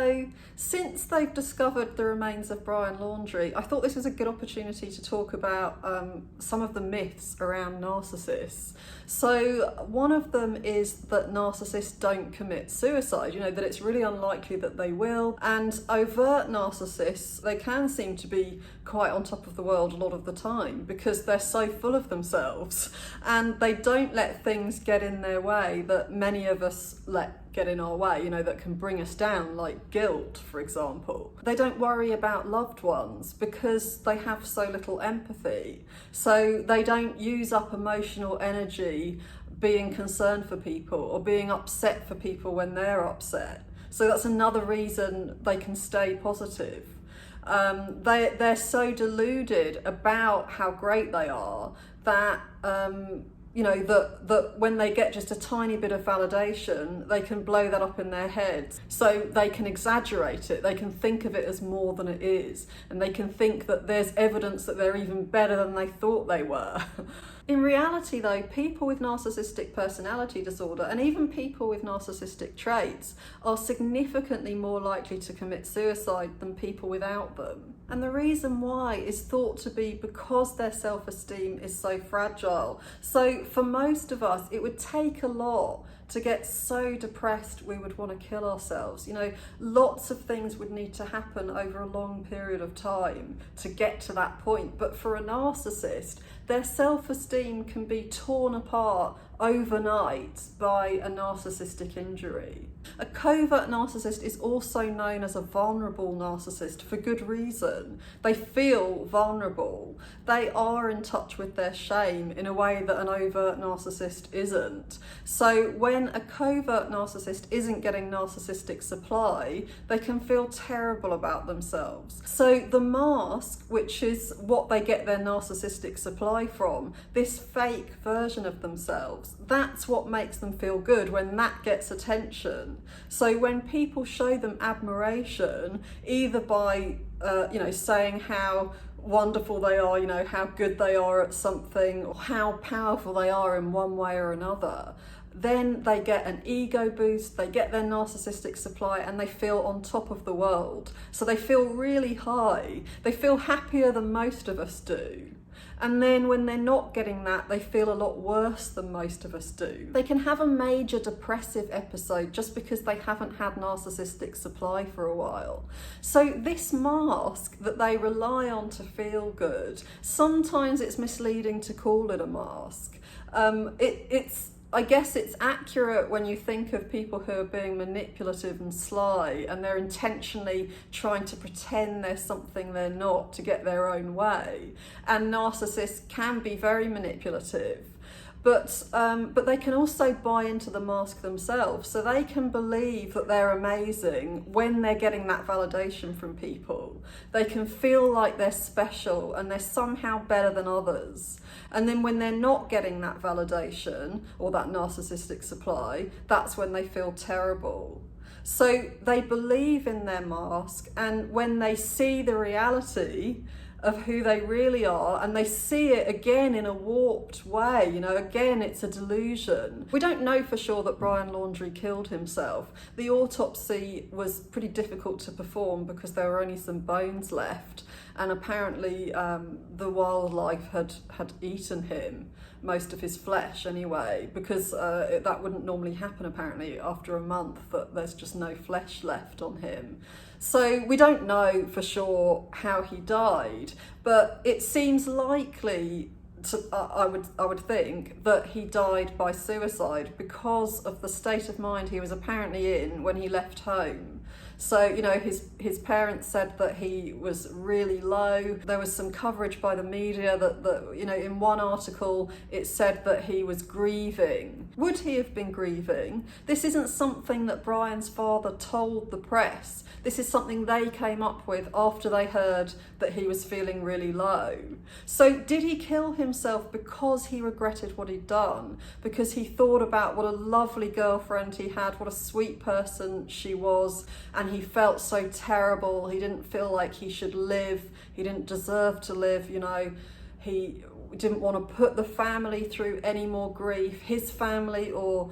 So since they've discovered the remains of Brian Laundrie, I thought this was a good opportunity to talk about some of the myths around narcissists. So one of them is that narcissists don't commit suicide, that it's really unlikely that they will. And overt narcissists, they can seem to be quite on top of the world a lot of the time because they're so full of themselves and they don't let things get in their way that many of us let get in our way, that can bring us down, like guilt, for example. They don't worry about loved ones because they have so little empathy. So they don't use up emotional energy being concerned for people or being upset for people when they're upset. So that's another reason they can stay positive. They're so deluded about how great they are that that when they get just a tiny bit of validation, they can blow that up in their heads. So they can exaggerate it, they can think of it as more than it is, and they can think that there's evidence that they're even better than they thought they were. In reality though, people with narcissistic personality disorder and even people with narcissistic traits are significantly more likely to commit suicide than people without them. And the reason why is thought to be because their self-esteem is so fragile. So for most of us, it would take a lot to get so depressed we would want to kill ourselves. Lots of things would need to happen over a long period of time to get to that point. But for a narcissist, their self-esteem can be torn apart overnight by a narcissistic injury. A covert narcissist is also known as a vulnerable narcissist for good reason. They feel vulnerable. They are in touch with their shame in a way that an overt narcissist isn't. So when a covert narcissist isn't getting narcissistic supply, they can feel terrible about themselves. So the mask, which is what they get their narcissistic supply from, this fake version of themselves, that's what makes them feel good when that gets attention. So when people show them admiration, either by saying how wonderful they are, how good they are at something, or how powerful they are in one way or another, then they get an ego boost, they get their narcissistic supply, and they feel on top of the world. So they feel really high. They feel happier than most of us do. And then when they're not getting that, they feel a lot worse than most of us do. They can have a major depressive episode just because they haven't had narcissistic supply for a while. So this mask that they rely on to feel good, sometimes it's misleading to call it a mask. I guess it's accurate when you think of people who are being manipulative and sly and they're intentionally trying to pretend they're something they're not to get their own way. And narcissists can be very manipulative. But they can also buy into the mask themselves. So they can believe that they're amazing when they're getting that validation from people. They can feel like they're special and they're somehow better than others. And then when they're not getting that validation or that narcissistic supply, that's when they feel terrible. So they believe in their mask, and when they see the reality of who they really are, and they see it again in a warped way, again it's a delusion. We don't know for sure that Brian Laundrie killed himself. The autopsy was pretty difficult to perform because there were only some bones left, and apparently the wildlife had eaten him, most of his flesh anyway, because that wouldn't normally happen apparently after a month, that there's just no flesh left on him. So we don't know for sure how he died, but it seems likely I would think that he died by suicide because of the state of mind he was apparently in when he left home. So, his parents said that he was really low. There was some coverage by the media that in one article it said that he was grieving. Would he have been grieving? This isn't something that Brian's father told the press. This is something they came up with after they heard that he was feeling really low. So did he kill himself because he regretted what he'd done? Because he thought about what a lovely girlfriend he had, what a sweet person she was, and he felt so terrible. He didn't feel like he should live. He didn't deserve to live, He didn't want to put the family through any more grief, his family or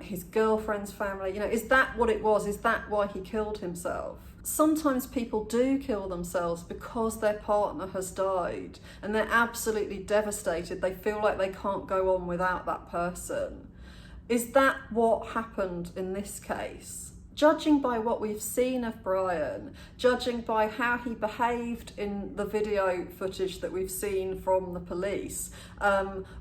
his girlfriend's family. You know, is that what it was? Is that why he killed himself? Sometimes people do kill themselves because their partner has died and they're absolutely devastated. They feel like they can't go on without that person. Is that what happened in this case? Judging by what we've seen of Brian, judging by how he behaved in the video footage that we've seen from the police,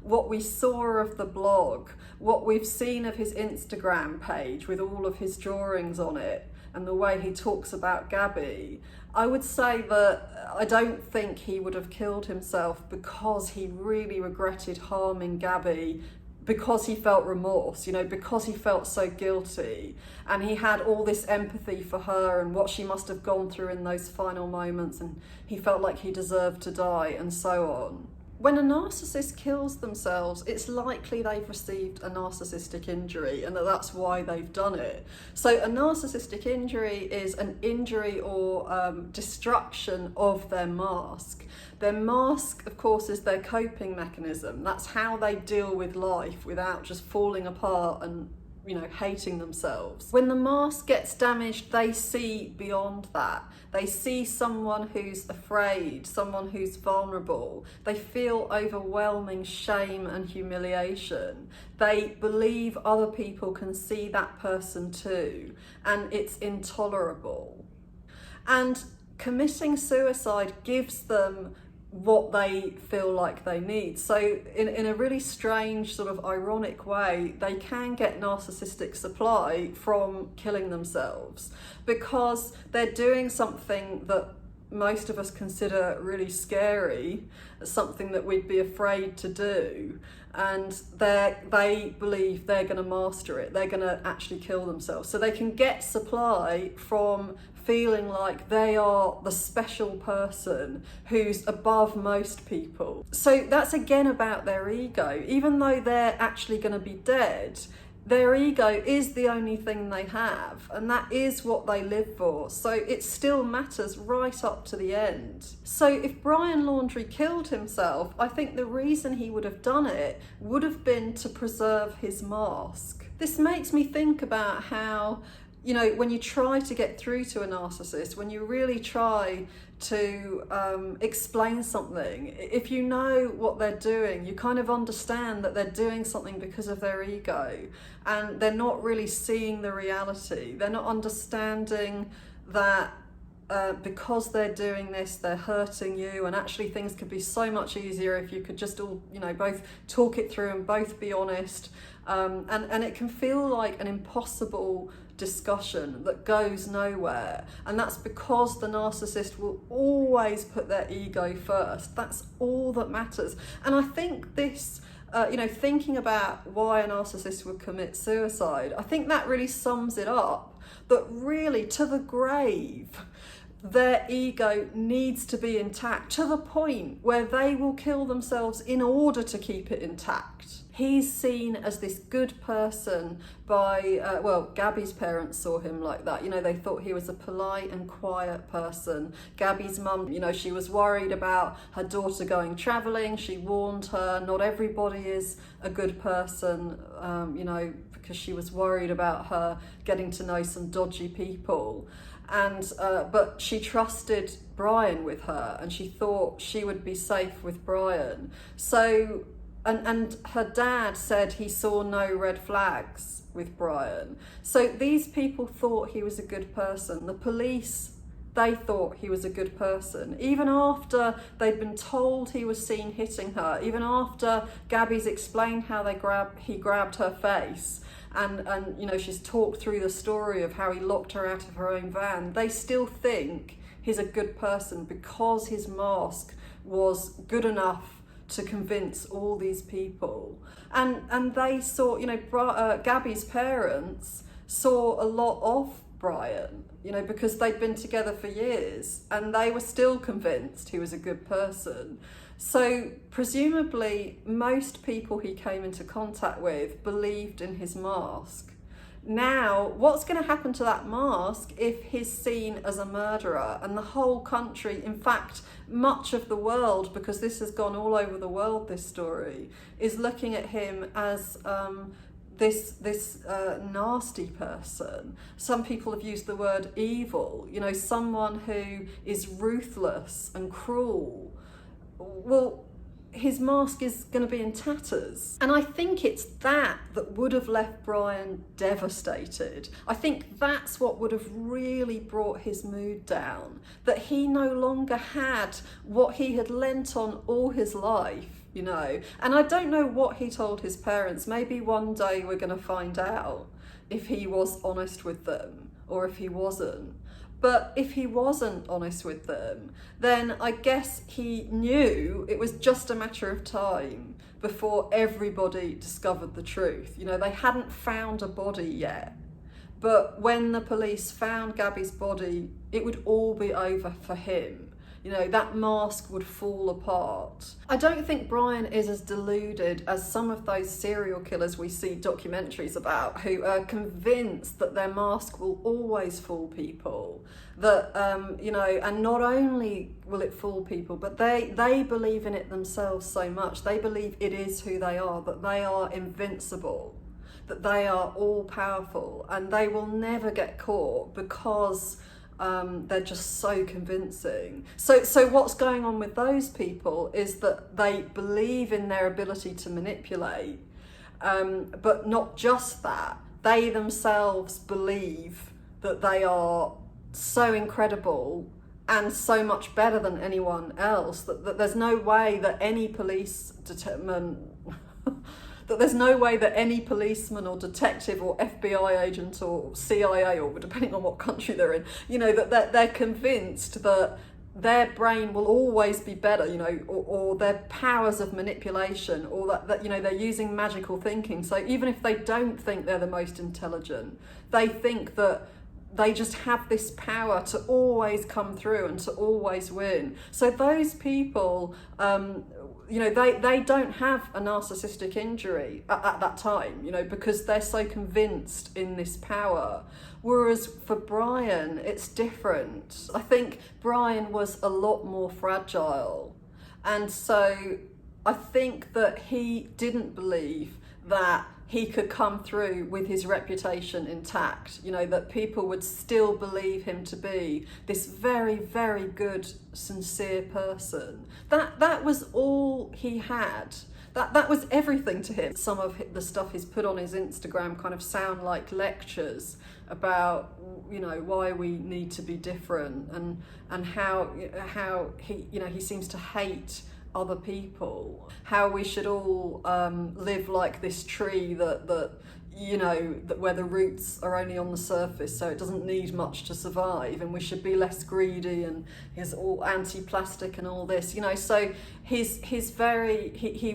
what we saw of the blog, what we've seen of his Instagram page with all of his drawings on it, and the way he talks about Gabby, I would say that I don't think he would have killed himself because he really regretted harming Gabby, because he felt remorse, you know, because he felt so guilty, and he had all this empathy for her and what she must have gone through in those final moments, and he felt like he deserved to die and so on. When a narcissist kills themselves, it's likely they've received a narcissistic injury and that's why they've done it. So a narcissistic injury is an injury or destruction of their mask. Their mask, of course, is their coping mechanism. That's how they deal with life without just falling apart and, you know, hating themselves. When the mask gets damaged, they see beyond that. They see someone who's afraid, someone who's vulnerable. They feel overwhelming shame and humiliation. They believe other people can see that person too, and it's intolerable. And committing suicide gives them what they feel like they need. So in a really strange sort of ironic way, they can get narcissistic supply from killing themselves because they're doing something that most of us consider really scary, something that we'd be afraid to do, and they believe they're going to master it, they're going to actually kill themselves. So they can get supply from feeling like they are the special person who's above most people. So that's again about their ego. Even though they're actually going to be dead, their ego is the only thing they have, and that is what they live for. So it still matters right up to the end. So if Brian Laundrie killed himself, I think the reason he would have done it would have been to preserve his mask. This makes me think about how, you know, when you try to get through to a narcissist, when you really try to explain something, if you know what they're doing, you kind of understand that they're doing something because of their ego, and they're not really seeing the reality. They're not understanding that because they're doing this, they're hurting you, and actually things could be so much easier if you could just all, you know, both talk it through and both be honest. And it can feel like an impossible discussion that goes nowhere, and that's because the narcissist will always put their ego first. That's all that matters. And I think this, thinking about why a narcissist would commit suicide, I think that really sums it up, that really to the grave their ego needs to be intact, to the point where they will kill themselves in order to keep it intact. He's seen as this good person by, Gabby's parents saw him like that. You know, they thought he was a polite and quiet person. Gabby's mum, you know, she was worried about her daughter going travelling. She warned her, not everybody is a good person, because she was worried about her getting to know some dodgy people. And but she trusted Brian with her, and she thought she would be safe with Brian. So, and her dad said he saw no red flags with Brian. So these people thought he was a good person. The police, they thought he was a good person. Even after they'd been told he was seen hitting her, even after Gabby's explained how he grabbed her face, and she's talked through the story of how he locked her out of her own van, they still think he's a good person because his mask was good enough to convince all these people. And they saw, Gabby's parents saw a lot of Brian, because they'd been together for years, and they were still convinced he was a good person. So presumably most people he came into contact with believed in his mask. Now, what's going to happen to that mask if he's seen as a murderer, and the whole country, in fact, much of the world, because this has gone all over the world, this story, is looking at him as this nasty person. Some people have used the word evil, you know, someone who is ruthless and cruel. Well, his mask is going to be in tatters. And I think it's that would have left Brian devastated. I think that's what would have really brought his mood down, that he no longer had what he had lent on all his life, you know. And I don't know what he told his parents. Maybe one day we're going to find out if he was honest with them or if he wasn't. But if he wasn't honest with them, then I guess he knew it was just a matter of time before everybody discovered the truth. You know, they hadn't found a body yet. But when the police found Gabby's body, it would all be over for him. You know, that mask would fall apart. I don't think Brian is as deluded as some of those serial killers we see documentaries about, who are convinced that their mask will always fool people. That, you know, and not only will it fool people, but they believe in it themselves so much. They believe it is who they are, that they are invincible, that they are all powerful, and they will never get caught because they're just so convincing. So what's going on with those people is that they believe in their ability to manipulate, but not just that. They themselves believe that they are so incredible and so much better than anyone else that there's no way that any there's no way that any policeman or detective or FBI agent or CIA, or depending on what country they're in, you know, that they're convinced that their brain will always be better, you know, or their powers of manipulation, or that you know, they're using magical thinking. So even if they don't think they're the most intelligent, they think that they just have this power to always come through and to always win. So those people, you know, they don't have a narcissistic injury at that time, you know, because they're so convinced in this power. Whereas for Brian, it's different. I think Brian was a lot more fragile. And so I think that he didn't believe that he could come through with his reputation intact, you know, that people would still believe him to be this very, very good, sincere person. That was all he had. That was everything to him. Some of the stuff he's put on his Instagram kind of sound like lectures about, you know, why we need to be different, and how he, you know, he seems to hate other people, how we should all live like this tree that you know, that where the roots are only on the surface, so it doesn't need much to survive, and we should be less greedy, and he's all anti-plastic and all this, you know. So he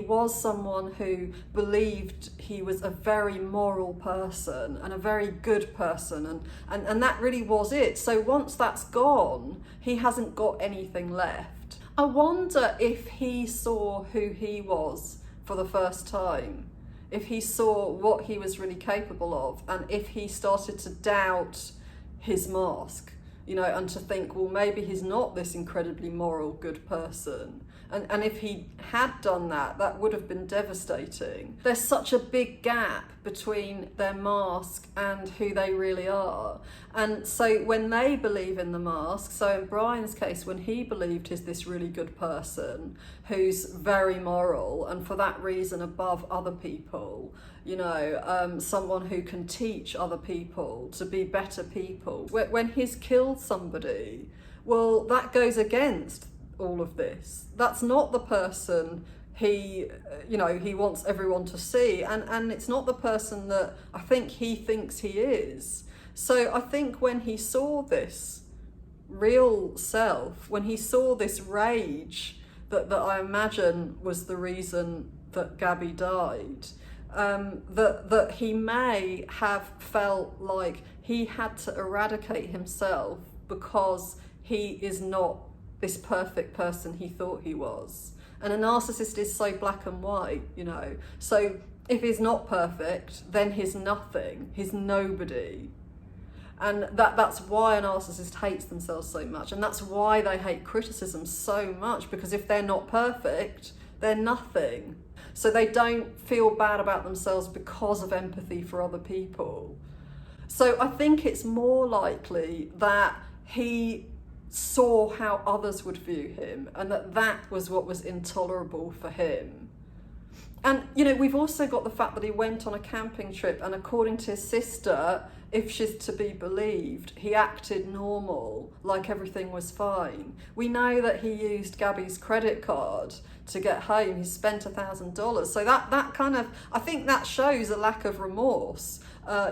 was someone who believed he was a very moral person and a very good person, and that really was it. So once that's gone, he hasn't got anything left. I wonder if he saw who he was for the first time, if he saw what he was really capable of, and if he started to doubt his mask, you know, and to think, well, maybe he's not this incredibly moral, good person. And if he had done that, that would have been devastating. There's such a big gap between their mask and who they really are. And so when they believe in the mask, so in Brian's case, when he believed he's this really good person who's very moral and for that reason above other people, you know, someone who can teach other people to be better people. When he's killed somebody, well, that goes against all of this. That's not the person he, you know, he wants everyone to see, and it's not the person that I think he thinks he is. So I think when he saw this real self, when he saw this rage that I imagine was the reason that Gabby died, that he may have felt like he had to eradicate himself because he is not this perfect person he thought he was. And a narcissist is so black and white, you know. So if he's not perfect, then he's nothing, he's nobody. And that's why a narcissist hates themselves so much, and that's why they hate criticism so much, because if they're not perfect, they're nothing. so they don't feel bad about themselves because of empathy for other people. So I think it's more likely that he saw how others would view him and that was what was intolerable for him. And, you know, we've also got the fact that he went on a camping trip and according to his sister, if she's to be believed, he acted normal, like everything was fine. We know that he used Gabby's credit card to get home. He spent $1,000. So that kind of, I think that shows a lack of remorse,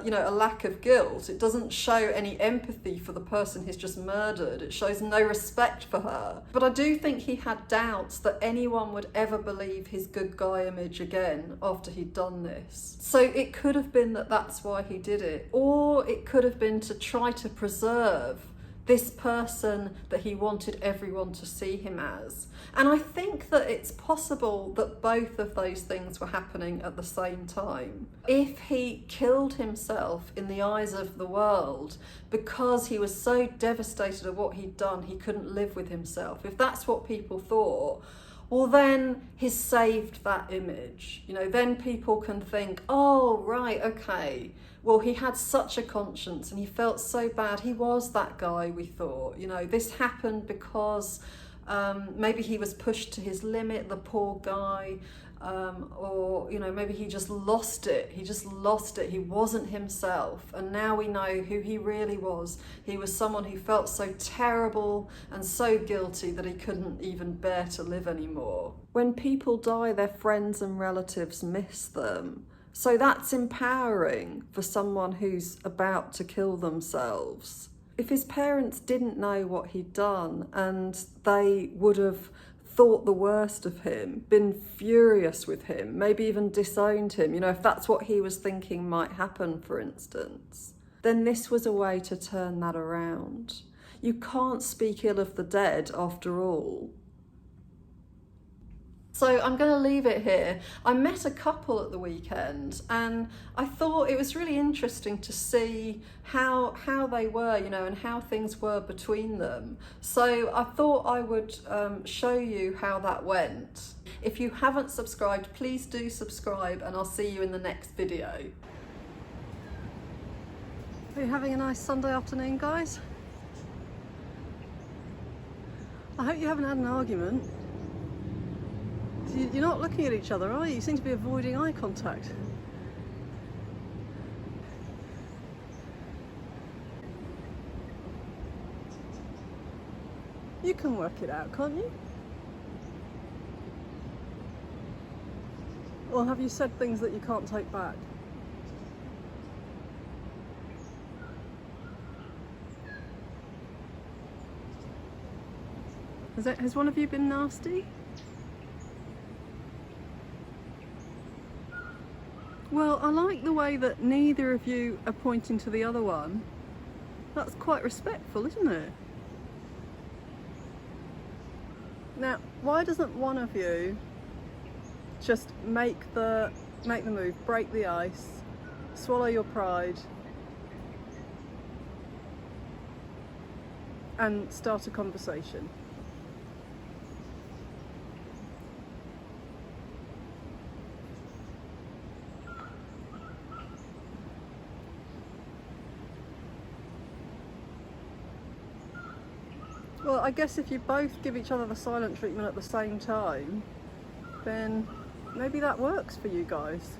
you know, a lack of guilt. It doesn't show any empathy for the person he's just murdered. It shows no respect for her. But I do think he had doubts that anyone would ever believe his good guy image again after he'd done this. So it could have been that that's why he did it. Or it could have been to try to preserve this person that he wanted everyone to see him as. And I think that it's possible that both of those things were happening at the same time. If he killed himself in the eyes of the world because he was so devastated at what he'd done, he couldn't live with himself, if that's what people thought, well then he's saved that image. You know, then people can think, oh right, okay, well he had such a conscience and he felt so bad, he was that guy we thought, you know, this happened because maybe he was pushed to his limit, the poor guy, or, you know, maybe he just lost it, he wasn't himself, and now we know who he really was. He was someone who felt so terrible and so guilty that he couldn't even bear to live anymore. When people die, their friends and relatives miss them. So that's empowering for someone who's about to kill themselves. If his parents didn't know what he'd done and they would have thought the worst of him, been furious with him, maybe even disowned him, you know, if that's what he was thinking might happen, for instance, then this was a way to turn that around. You can't speak ill of the dead after all. So I'm going to leave it here. I met a couple at the weekend and I thought it was really interesting to see how they were, you know, and how things were between them. So I thought I would show you how that went. If you haven't subscribed, please do subscribe and I'll see you in the next video. Are you having a nice Sunday afternoon, guys? I hope you haven't had an argument. You're not looking at each other, are you? You seem to be avoiding eye contact. You can work it out, can't you? Or have you said things that you can't take back? Has one of you been nasty? Well, I like the way that neither of you are pointing to the other one. That's quite respectful, isn't it? Now, why doesn't one of you just make the move, break the ice, swallow your pride, and start a conversation? Well, I guess if you both give each other the silent treatment at the same time, then maybe that works for you guys.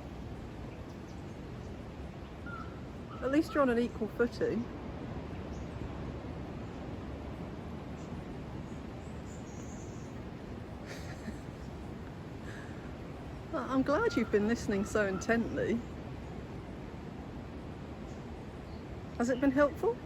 At least you're on an equal footing. I'm glad you've been listening so intently. Has it been helpful?